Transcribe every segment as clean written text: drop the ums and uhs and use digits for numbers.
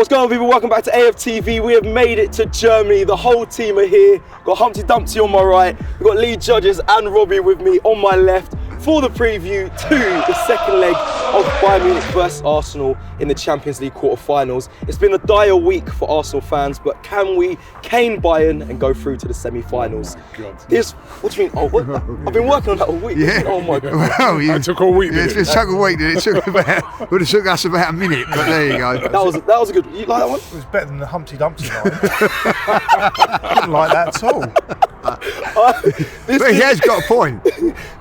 What's going on, people? Welcome back to AFTV. We have made it to Germany. The whole team are here. Got Humpty Dumpty on my right. We've got Lee Judges and Robbie with me on my left for the preview to the second leg of Bayern Munich versus Arsenal in the Champions League quarter-finals. It's been a dire week for Arsenal fans, but can we cane Bayern and go through to the semi-finals? What do you mean? Oh, what? I've been working on that all week. Yeah. Oh my God. Well, It took all week. it took a week. It would have took us about a minute, but there you go. That was a good. You like that one? It was better than the Humpty Dumpty line. I didn't like that at all. But he has got a point.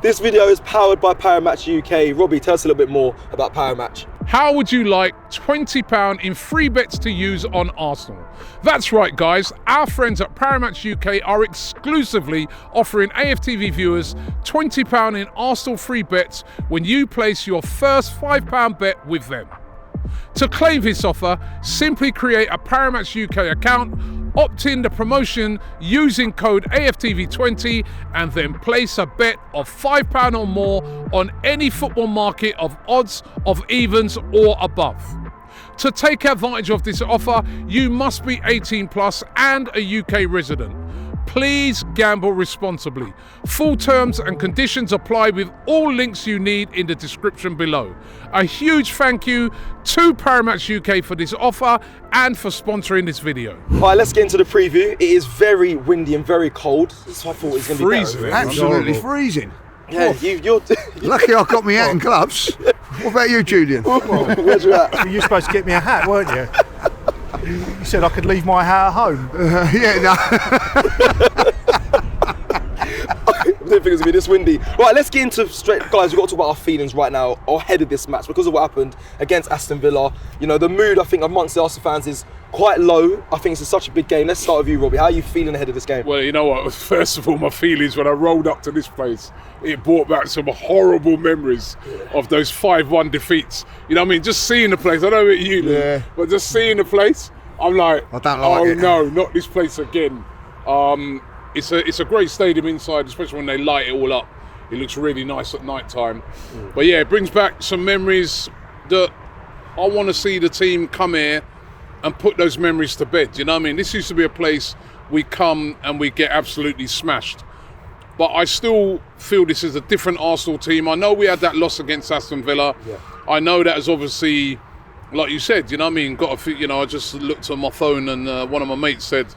This video is powered by Paramatch UK. Robbie, tell us a little bit more about Paramatch. How would you like £20 in free bets to use on Arsenal? That's right, guys. Our friends at Paramatch UK are exclusively offering AFTV viewers £20 in Arsenal free bets when you place your first £5 bet with them. To claim this offer, simply create a Paramatch UK account, opt in the promotion using code AFTV20 and then place a bet of £5 or more on any football market of odds of evens or above. To take advantage of this offer, you must be 18 plus and a UK resident. Please gamble responsibly. Full terms and conditions apply with all links you need in the description below. A huge thank you to Paramatch UK for this offer and for sponsoring this video. All right, let's get into the preview. It is very windy and very cold. So I thought it was going to be Freezing. better. Absolutely freezing. Yeah, you're Lucky I got my hat and gloves. What about you, Julian? Where's your hat? You were supposed to get me a hat, weren't you? You said I could leave my hat at home. Yeah, no. I didn't think it was going to be this windy. Right, let's get into straight. Guys, we've got to talk about our feelings right now ahead of this match because of what happened against Aston Villa. You know, the mood, I think, amongst the Arsenal fans is quite low. I think it's such a big game. Let's start with you, Robbie. How are you feeling ahead of this game? Well, you know what? First of all, my feelings when I rolled up to this place, it brought back some horrible memories of those 5-1 defeats. You know what I mean? Just seeing the place. I don't know about you, Lee, Yeah. but just seeing the place, I'm like, I don't like it. no, not this place again. It's a great stadium inside, especially when they light it all up. It looks really nice at night time. But yeah, it brings back some memories that I want to see the team come here and put those memories to bed. You know what I mean? This used to be a place we come and we get absolutely smashed. But I still feel this is a different Arsenal team. I know we had that loss against Aston Villa. Yeah. I know that is obviously, like you said, you know what I mean? I just looked on my phone and one of my mates said,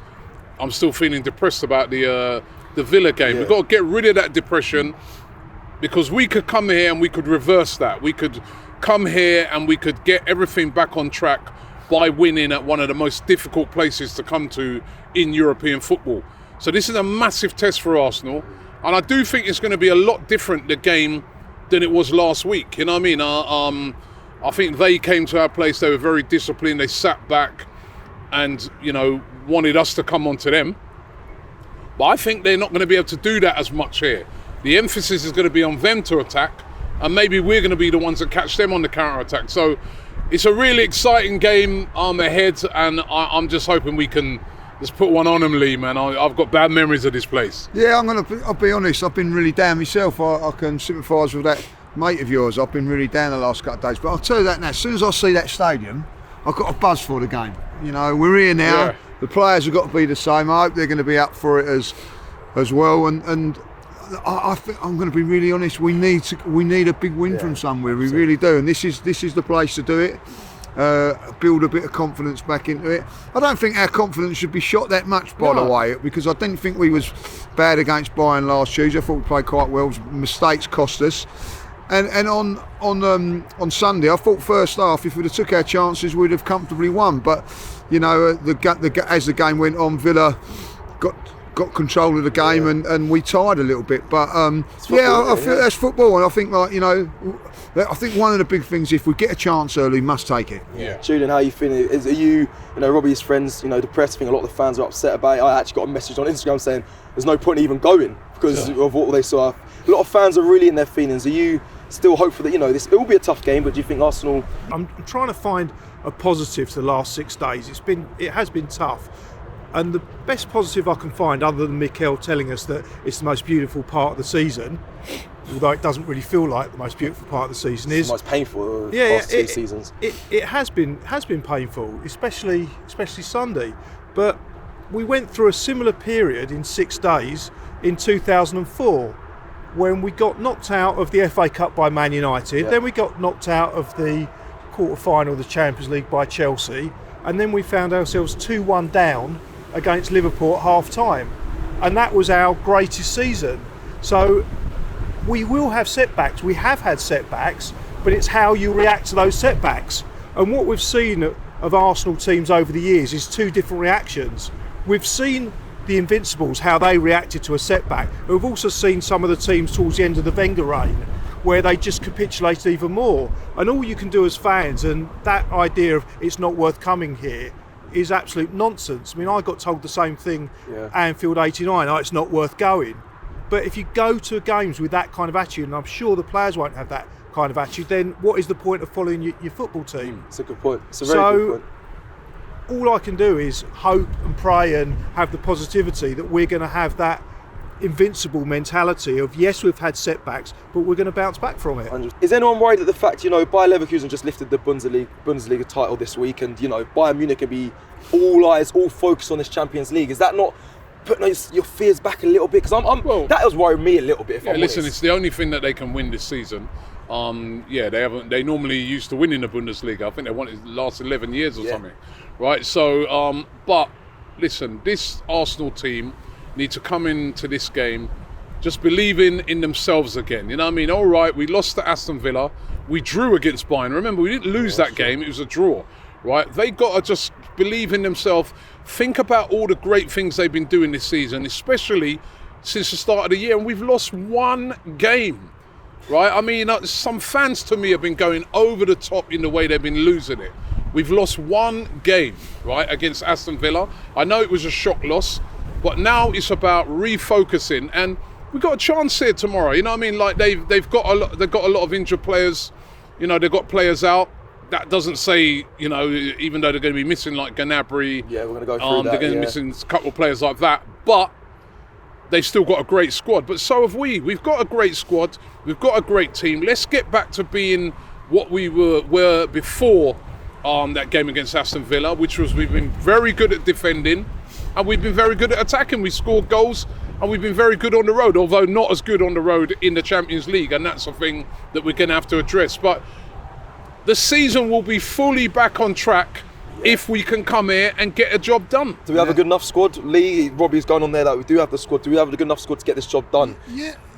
I'm still feeling depressed about the Villa game. Yeah. We've got to get rid of that depression because we could come here and we could reverse that. We could come here and we could get everything back on track by winning at one of the most difficult places to come to in European football. So this is a massive test for Arsenal. And I do think it's going to be a lot different, the game, than it was last week. You know what I mean? I think they came to our place, they were very disciplined, they sat back and, you know, wanted us to come onto them. But I think they're not going to be able to do that as much here. The emphasis is going to be on them to attack, and maybe we're going to be the ones that catch them on the counter-attack. So it's a really exciting game ahead, and I'm just hoping we can just put one on them, Lee, man. I've got bad memories of this place. Yeah, I'll be honest, I've been really down myself. I can sympathise with that mate of yours. I've been really down the last couple of days. But I'll tell you that now, as soon as I see that stadium, I've got a buzz for the game. You know, we're here now. Yeah. The players have got to be the same. I hope they're going to be up for it as well. And I think I'm going to be really honest. We need a big win from somewhere. We really do. And this is the place to do it. Build a bit of confidence back into it. I don't think our confidence should be shot that much, by the way, because I didn't think we was bad against Bayern last Tuesday. I thought we played quite well. Mistakes cost us. And on Sunday, I thought first half, if we'd have took our chances, we'd have comfortably won. But you know, as the game went on, Villa got control of the game, and we tired a little bit. But I feel that's football, and I think I think one of the big things, if we get a chance early, must take it. Yeah. Julian, how are you feeling? Are you Robbie's friends, depressed? I think a lot of the fans are upset about it. I actually got a message on Instagram saying there's no point in even going because of what they saw. A lot of fans are really in their feelings. Are you still hopeful that it will be a tough game, but do you think Arsenal? I'm trying to find a positive to the last 6 days. It has been tough. And the best positive I can find, other than Mikel telling us that it's the most beautiful part of the season, although it doesn't really feel like the most beautiful part of the season It's is. the most painful of the Yeah, past 2 seasons. It has been painful, especially Sunday. But we went through a similar period in 6 days in 2004, when we got knocked out of the FA Cup by Man United. Yeah. Then we got knocked out of the quarter-final of the Champions League by Chelsea, and then we found ourselves 2-1 down against Liverpool at half-time, and that was our greatest season. So we will have setbacks. We have had setbacks, but it's how you react to those setbacks. And what we've seen of Arsenal teams over the years is 2 different reactions. We've seen the Invincibles, how they reacted to a setback. We've also seen some of the teams towards the end of the Wenger reign where they just capitulated even more. And all you can do as fans, and that idea of it's not worth coming here, is absolute nonsense. I mean, I got told the same thing at Anfield 89, it's not worth going. But if you go to games with that kind of attitude, and I'm sure the players won't have that kind of attitude, then what is the point of following your football team? It's a good point. It's a very good point. All I can do is hope and pray and have the positivity that we're going to have that invincible mentality of, yes, we've had setbacks, but we're going to bounce back from it. Is anyone worried at the fact, Bayer Leverkusen just lifted the Bundesliga title this week, and Bayern Munich can be all eyes, all focused on this Champions League? Is that not putting your fears back a little bit? Because that was worrying me a little bit. If I'm listen, honest. it's the only thing that they can win this season. They haven't. They normally used to win in the Bundesliga. I think they won it the last 11 years or something, right? So, but listen, this Arsenal team need to come into this game just believing in themselves again. You know what I mean? All right, we lost to Aston Villa. We drew against Bayern. Remember, we didn't lose that game. It was a draw, right? They got to just believe in themselves. Think about all the great things they've been doing this season, especially since the start of the year. And we've lost 1 game, right? I mean, some fans to me have been going over the top in the way they've been losing it. We've lost 1 game, right, against Aston Villa. I know it was a shock loss, but now it's about refocusing, and we've got a chance here tomorrow. You know what I mean? Like they've got a lot of injured players. They've got players out. That doesn't say, even though they're going to be missing like Gnabry. Yeah, we're going to go through that. They're going to be missing a couple of players like that, but they've still got a great squad. But so have we. We've got a great squad. We've got a great team. Let's get back to being what we were before that game against Aston Villa, which was we've been very good at defending and we've been very good at attacking. We scored goals and we've been very good on the road, although not as good on the road in the Champions League, and that's a thing that we're going to have to address. But the season will be fully back on track if we can come here and get a job done. Do we have a good enough squad? Lee, Robbie's going on there that we do have the squad. Do we have a good enough squad to get this job done?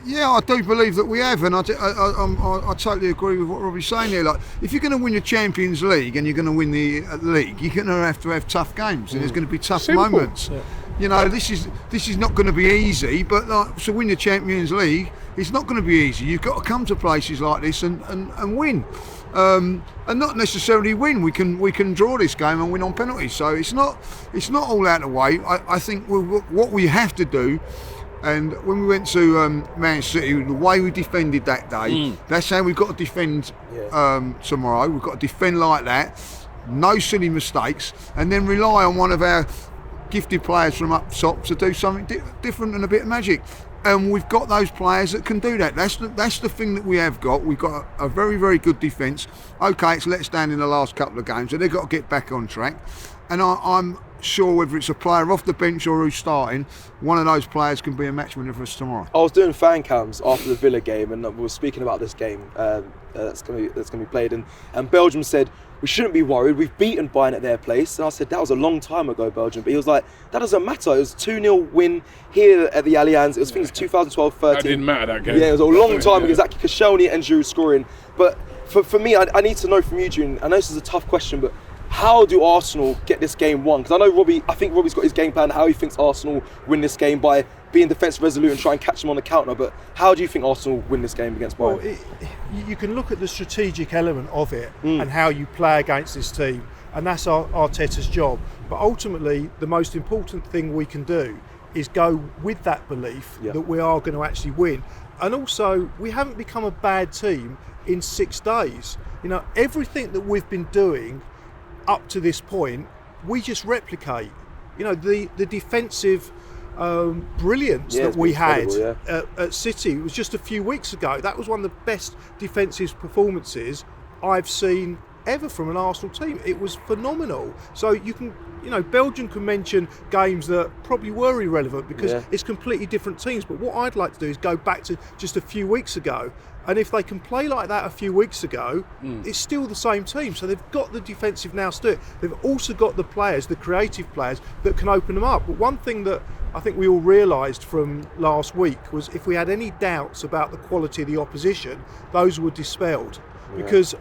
Yeah, I do believe that we have, and I totally agree with what Robbie's saying here. Like, if you're going to win the Champions League and you're going to win the league, you're going to have tough games, and there's going to be tough moments. Yeah. This is not going to be easy, but to win the Champions League, it's not going to be easy. You've got to come to places like this and win. And not necessarily win. We can draw this game and win on penalties. So it's not all out of the way. I think what we have to do, and when we went to Man City, the way we defended that day, that's how we've got to defend tomorrow. We've got to defend like that, no silly mistakes, and then rely on one of our gifted players from up top to do something different and a bit of magic. And we've got those players that can do that. That's the thing that we have got. We've got a very, very good defence. Okay, it's let us down in the last couple of games, so they've got to get back on track. And I'm sure whether it's a player off the bench or who's starting, one of those players can be a match winner for us tomorrow. I was doing fan cams after the Villa game, and we were speaking about this game that's going to be played, and Belgium said, we shouldn't be worried, we've beaten Bayern at their place. And I said, that was a long time ago, Belgium. But he was like, that doesn't matter. It was a 2-0 win here at the Allianz. It was, I think it was 2012-13. That didn't matter, that game. Yeah, it was a long time ago. Exactly, Koscielny and Giroud scoring. But for me, I need to know from you, June, I know this is a tough question, but how do Arsenal get this game won? Because I think Robbie's got his game plan, how he thinks Arsenal win this game by being defensive resolute and try and catch them on the counter. But how do you think Arsenal win this game against Bayern? Well, you can look at the strategic element of it and how you play against this team, and that's Arteta's job. But ultimately, the most important thing we can do is go with that belief that we are going to actually win. And also, we haven't become a bad team in 6 days. Everything that we've been doing up to this point, we just replicate. The defensive brilliance Yeah, that it's we been had incredible, at City. It was just a few weeks ago. That was one of the best defensive performances I've seen ever from an Arsenal team. It was phenomenal. So Belgium can mention games that probably were irrelevant because it's completely different teams. But what I'd like to do is go back to just a few weeks ago. And if they can play like that a few weeks ago, it's still the same team. So they've got the defensive now to do it. They've also got the players, the creative players, that can open them up. But one thing that I think we all realised from last week was if we had any doubts about the quality of the opposition, those were dispelled. Because,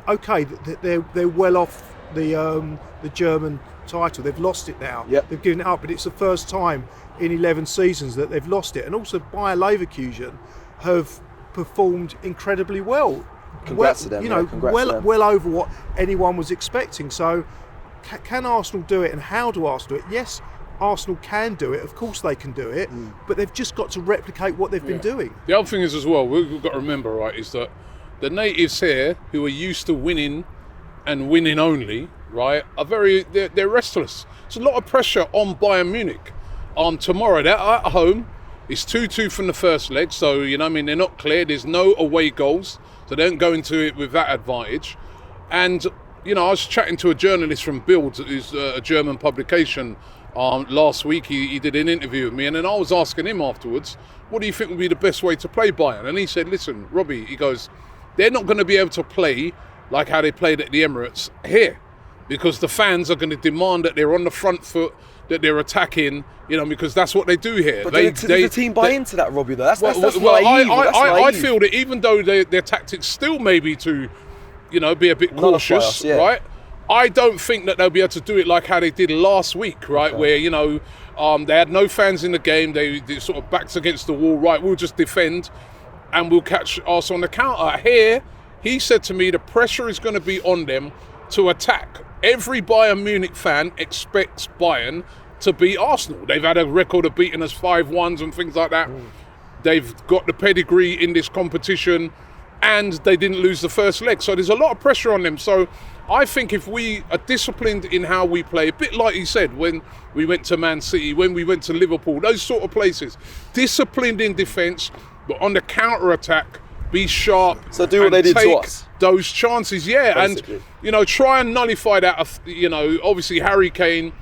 they're well off the German title. They've lost it now. They've given it up. But it's the first time in 11 seasons that they've lost it. And also Bayer Leverkusen have performed incredibly well. Congrats to them. Well over what anyone was expecting. So can Arsenal do it, and how do Arsenal do it? Yes, Arsenal can do it. Of course they can do it, but they've just got to replicate what they've been doing. The other thing is as well, we've got to remember, right, is that the natives here who are used to winning and winning only, right, they're restless. There's a lot of pressure on Bayern Munich. Tomorrow they're at home. It's 2-2 from the first leg, so they're not clear. There's no away goals, so they don't go into it with that advantage. And I was chatting to a journalist from Bild, who's a German publication, last week. He did an interview with me, and then I was asking him afterwards, what do you think would be the best way to play Bayern? And he said, listen, Robbie, he goes, they're not going to be able to play like how they played at the Emirates here, because the fans are going to demand that they're on the front foot, that they're attacking, because that's what they do here. But does the team buy into that, Robbie, though? That's naive. I feel that even though their tactics still may be to, be a bit cautious, right? I don't think that they'll be able to do it like how they did last week, right? Where, they had no fans in the game. They sort of backs against the wall, right? We'll just defend and we'll catch us on the counter. Here, he said to me, the pressure is going to be on them to attack. Every Bayern Munich fan expects Bayern to beat Arsenal. They've had a record of beating us 5-1s and things like that. They've got the pedigree in this competition, and they didn't lose the first leg. So there's a lot of pressure on them. So I think if we are disciplined in how we play, a bit like you said, when we went to Man City, when we went to Liverpool, those sort of places, disciplined in defence, but on the counter-attack, be sharp. So do what they did to us. Those chances, basically. And try and nullify that. Obviously Harry Kane,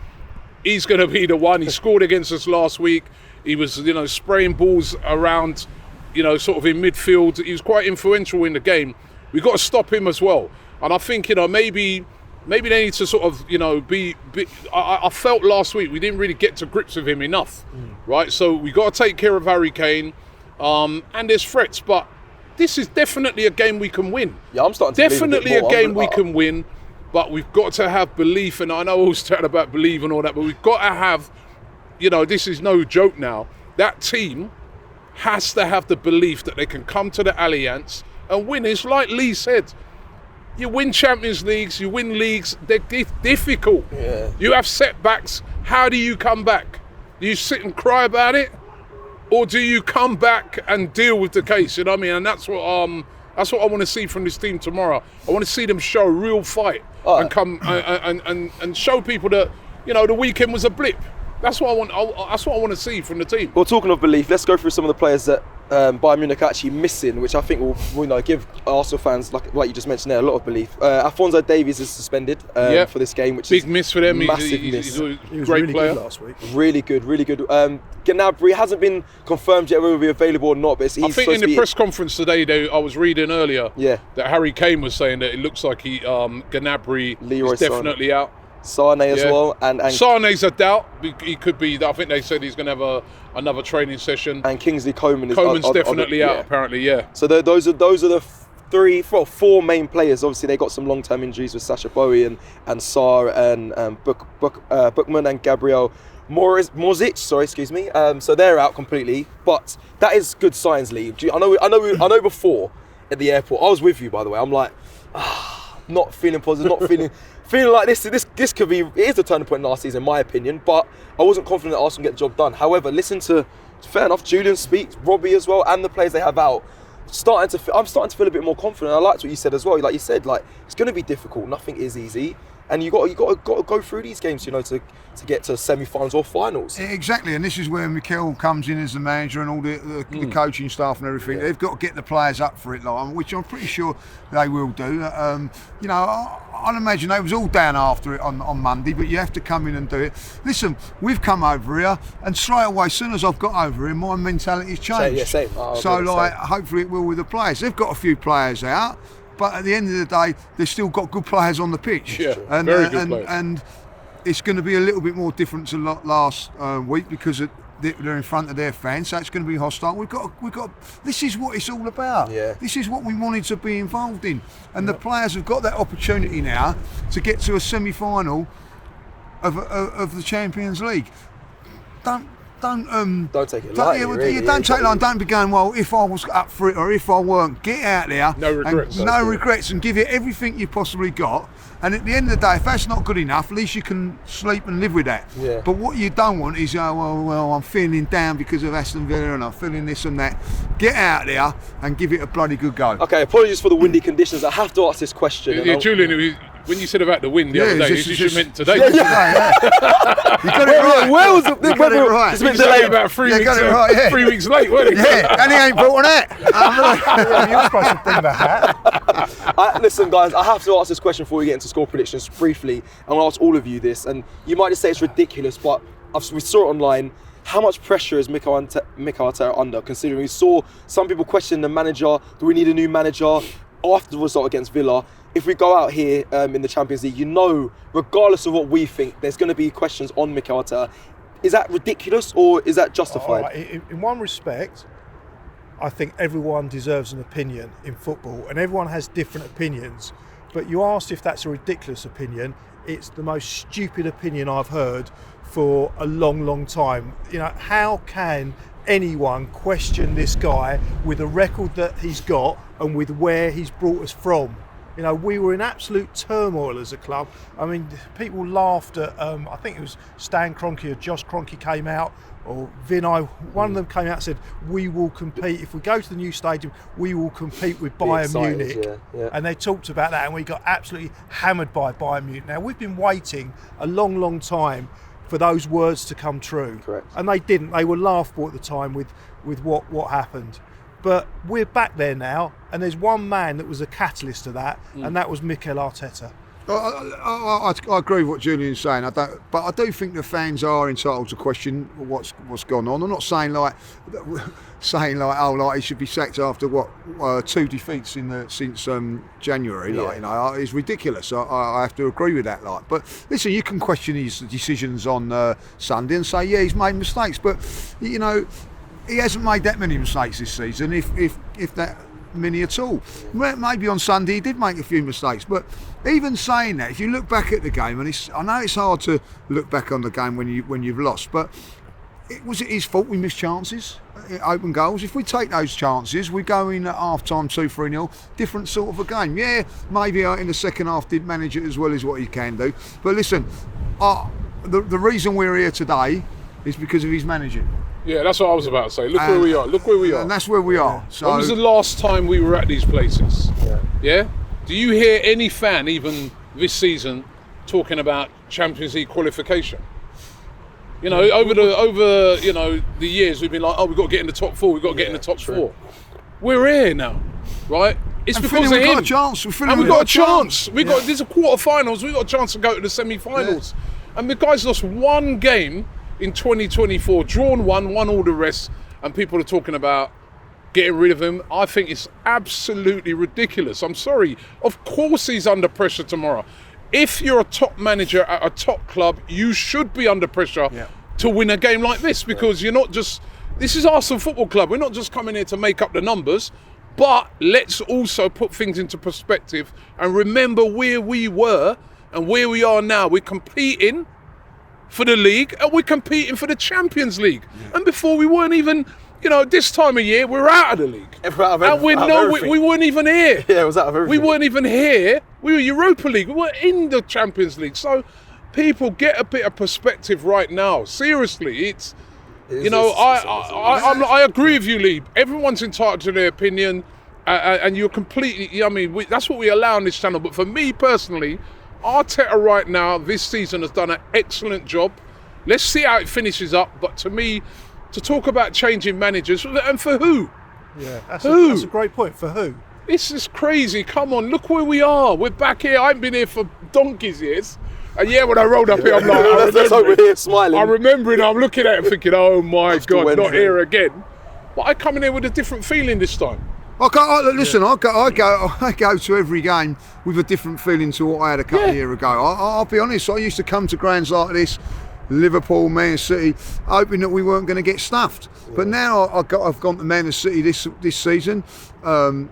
he's going to be the one. He scored against us last week. He was, spraying balls around, sort of in midfield. He was quite influential in the game. We've got to stop him as well. And I think, maybe they need to sort of, be. I felt last week we didn't really get to grips with him enough, right? So we got to take care of Harry Kane, and there's threats, but this is definitely a game we can win. Yeah, I'm starting to definitely a game we can win, but we've got to have belief. And I know I was chatting about belief and all that, but we've got to have, this is no joke now. That team has to have the belief that they can come to the Allianz and win. It's like Lee said. You win Champions Leagues, you win leagues, they're difficult. Yeah. You have setbacks. How do you come back? Do you sit and cry about it? Or do you come back and deal with the case? You know what I mean? And that's what I want to see from this team tomorrow. I want to see them show a real fight and come and show people that the weekend was a blip. That's what I want. That's what I want to see from the team. Well, talking of belief, let's go through some of the players that Bayern Munich are actually missing, which I think will give Arsenal fans, like you just mentioned there, a lot of belief. Alphonso Davies is suspended for this game, which big is miss for them. Massive He's a He was great really player good last week. Really good. Gnabry hasn't been confirmed yet whether he'll be available or not, but he's I think in the press conference today, I was reading earlier that Harry Kane was saying that it looks like Gnabry is definitely out. Sane as well, and Sane's a doubt. He could be. I think they said he's going to have another training session. And Kingsley Coman's definitely out. Apparently, yeah. So those are the four main players. Obviously, they got some long-term injuries with Sacha Boey and Sarr and Bookman and Gabriel Morzic. Excuse me. So they're out completely. But that is good signs, Lee. I know. Before at the airport, I was with you, by the way. I'm like, not feeling positive, not feeling. Feeling like this could be, it is a turning point last season in my opinion, but I wasn't confident that Arsenal get the job done. However, listen to, fair enough, Julian speaks, Robbie as well, and the players they have out. I'm starting to feel a bit more confident. I liked what you said as well. Like you said, it's going to be difficult. Nothing is easy. and you got to go through these games, you know, to get to semi-finals or finals. Exactly, and this is where Mikel comes in as the manager and all the coaching staff and everything. They've got to get the players up for it, which I'm pretty sure they will do. You know, I'd imagine they was all down after it on Monday, but you have to come in and do it. Listen, we've come over here, and straight away, as soon as I've got over here, my mentality's changed. Same. So, hopefully it will with the players. They've got a few players out, but at the end of the day, they've still got good players on the pitch. Yeah, very good players. And it's going to be a little bit more different to last week because they're in front of their fans, so it's going to be hostile. We've got. This is what it's all about. Yeah. This is what we wanted to be involved in, and the players have got that opportunity now to get to a semi-final of the Champions League. Don't take it lightly. Really. Don't take it lightly. Don't be going, well, if I was up for it or if I weren't. Get out there. No regrets. No regrets, and give it everything you possibly got. And at the end of the day, if that's not good enough, at least you can sleep and live with that. Yeah. But what you don't want is, well, I'm feeling down because of Aston Villa and I'm feeling this and that. Get out there and give it a bloody good go. Okay, apologies for the windy conditions. I have to ask this question. Yeah, Julian, when you said about the wind the other day, you should meant today. You got it right. Where was the right. It's been You said delayed. about 3 weeks. got it right, 3 weeks late, wasn't it? Yeah, and he ain't brought an hat. You're supposed to bring the hat. Listen, guys, I have to ask this question before we get into score predictions briefly. I'm going to ask all of you this, and you might just say it's ridiculous, but we saw it online. How much pressure is Mikel Arteta under, considering we saw some people question the manager? Do we need a new manager after the result against Villa? If we go out here in the Champions League, you know, regardless of what we think, there's going to be questions on Mikel Arteta. Is that ridiculous or is that justified? Right. In one respect, I think everyone deserves an opinion in football, and everyone has different opinions. But you asked if that's a ridiculous opinion. It's the most stupid opinion I've heard for a long, long time. You know, how can anyone question this guy with the record that he's got and with where he's brought us from? You know, we were in absolute turmoil as a club. I mean, people laughed at, I think it was Stan Kroenke or Josh Kroenke came out, or Vinay, one of them came out and said, we will compete, if we go to the new stadium, we will compete with Bayern Munich. Yeah. And they talked about that, and we got absolutely hammered by Bayern Munich. Now, we've been waiting a long, long time for those words to come true. Correct. And they didn't. They were laughable at the time with what happened. But we're back there now, and there's one man that was a catalyst to that, and that was Mikel Arteta. I agree with what Julian's saying. But I do think the fans are entitled to question what's gone on. I'm not saying like he should be sacked after 2 defeats since January. Yeah. Like, you know, it's ridiculous. I have to agree with that. Like, but listen, you can question his decisions on Sunday and say, yeah, he's made mistakes, but you know, he hasn't made that many mistakes this season, if that many at all. Maybe on Sunday he did make a few mistakes, but even saying that, if you look back at the game, and I know it's hard to look back on the game when you've lost, but was it his fault we missed chances, open goals? If we take those chances, we go in at half time 2-3-0, different sort of a game. Yeah, maybe in the second half did manage it as well as what he can do, but listen, the reason we're here today is because of his managing. Yeah, that's what I was about to say. Look where we are. And that's where we are. So, when was the last time we were at these places? Yeah? Do you hear any fan, even this season, talking about Champions League qualification? You know, over the years, we've been like, we've got to get in the top 4. We've got to get in the top 4. We're here now, right? It's because of him. We've got a chance. We've got a chance. These are quarterfinals. We've got a chance to go to the semi-finals. Yeah. And the guys lost one game in 2024, drawn one, won all the rest, and people are talking about getting rid of him. I think it's absolutely ridiculous. I'm sorry. Of course he's under pressure tomorrow. If you're a top manager at a top club, you should be under pressure to win a game like this, because you're not just... This is Arsenal Football Club. We're not just coming here to make up the numbers, but let's also put things into perspective and remember where we were and where we are now. We're competing for the league, and we're competing for the Champions League. And before, we weren't even, this time of year, we're out of the league. We weren't even here. Yeah, it was out of everything. We weren't even here. We were Europa League. We were in the Champions League. So people get a bit of perspective right now. Seriously, I agree with you, Lee. Everyone's entitled to their opinion, and you're completely, that's what we allow on this channel. But for me personally, Arteta right now this season has done an excellent job. Let's see how it finishes up. But to me, to talk about changing managers, and for who? Yeah, that's a great point. For who? This is crazy. Come on, look where we are. We're back here. I haven't been here for donkey's years. And yeah, when I rolled up here, I'm like, let's hope we're here smiling. I'm remembering, I'm looking at it thinking, oh my After God, Wednesday. not here again. But I come in here with a different feeling this time. I go to every game with a different feeling to what I had a couple of years ago. I'll be honest, I used to come to grounds like this, Liverpool, Man City, hoping that we weren't going to get stuffed. But now I've gone to Man City this season, and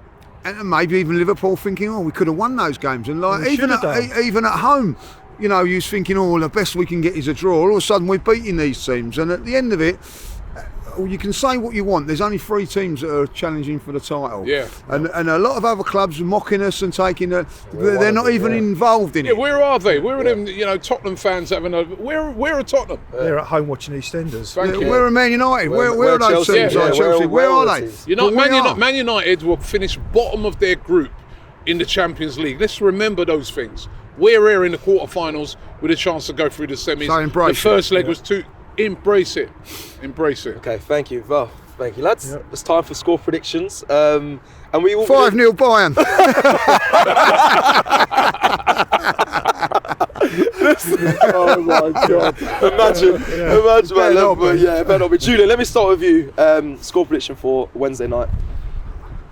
maybe even Liverpool, thinking, oh, we could have won those games. And like even at home, you know, you was thinking, oh, the best we can get is a draw. All of a sudden, we're beating these teams, and at the end of it, you can say what you want. There's only 3 teams that are challenging for the title. Yeah. And a lot of other clubs are mocking us and taking they're not even involved in it. Yeah, where are they? Where are them, Tottenham fans having a... Where are Tottenham? They're at home watching EastEnders. Thank you. Where are Man United? Where are those Chelsea? teams? Yeah, Like Chelsea? Where are they? Man United will finish bottom of their group in the Champions League. Let's remember those things. We're here in the quarterfinals with a chance to go through the semis. So embrace the first leg was to embrace it. Embrace it. Okay, thank you. Well, thank you, lads. It's time for score predictions. And we will 5-0 Bayern. Oh my God. Imagine, my level. But yeah, it better not be. Julian, let me start with you. Score prediction for Wednesday night.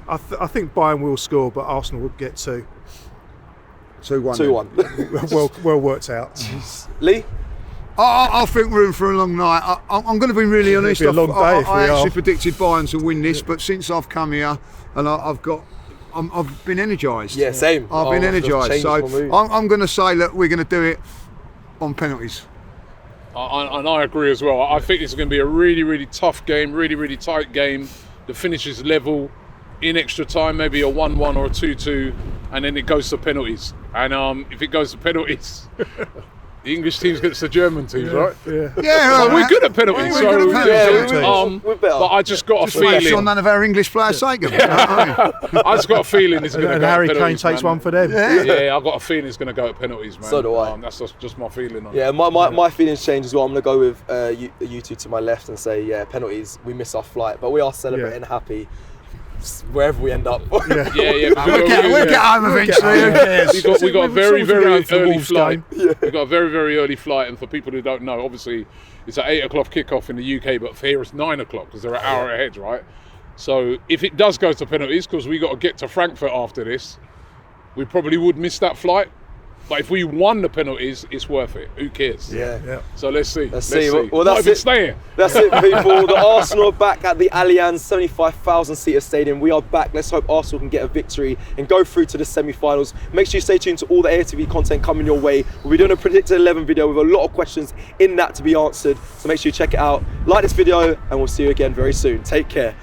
I think Bayern will score, but Arsenal would get 2. 2-1. 2-1. well worked out. Lee? I think we're in for a long night. I'm going to be really honest. It'll be a long day if we I actually are. predicted Bayern to win this, but since I've come here, and I've been energised. Yeah, same. I've been energised. So I'm going to say that we're going to do it on penalties. And I agree as well. I think this is going to be a really, really tough game, really, really tight game. The finish is level in extra time, maybe a 1-1 or a 2-2, and then it goes to penalties. And if it goes to penalties, the English teams against the German teams, right? Yeah, Well, we're good at penalties. We're good at penalties. We're better. But I just got a Make sure feeling. none of our English players take them. I just got a feeling it's going to And go Harry to Kane penalties, takes man. one for them. Yeah, I've got a feeling it's going to go to penalties, man. So do I. That's just my feeling on it. Yeah, my feelings change as well. I'm going to go with you two to my left and say, yeah, penalties. We miss our flight, but we are celebrating happy wherever we end up. Yeah. We'll get home eventually. Who cares? We got a very, very going for the early Wolves flight. game. We got a very, very early flight, and for people who don't know, obviously it's at 8 o'clock kickoff in the UK, but for here it's 9 o'clock because they're an hour ahead, right? So if it does go to penalties, because we got to get to Frankfurt after this, we probably would miss that flight. But if we won the penalties, it's worth it. Who cares? Yeah. So let's see. Let's see. Well, Not that's even it. staying. That's it, people. The Arsenal are back at the Allianz 75,000 seater stadium. We are back. Let's hope Arsenal can get a victory and go through to the semi-finals. Make sure you stay tuned to all the AFTV content coming your way. We'll be doing a predicted 11 video with a lot of questions in that to be answered. So make sure you check it out. Like this video, and we'll see you again very soon. Take care.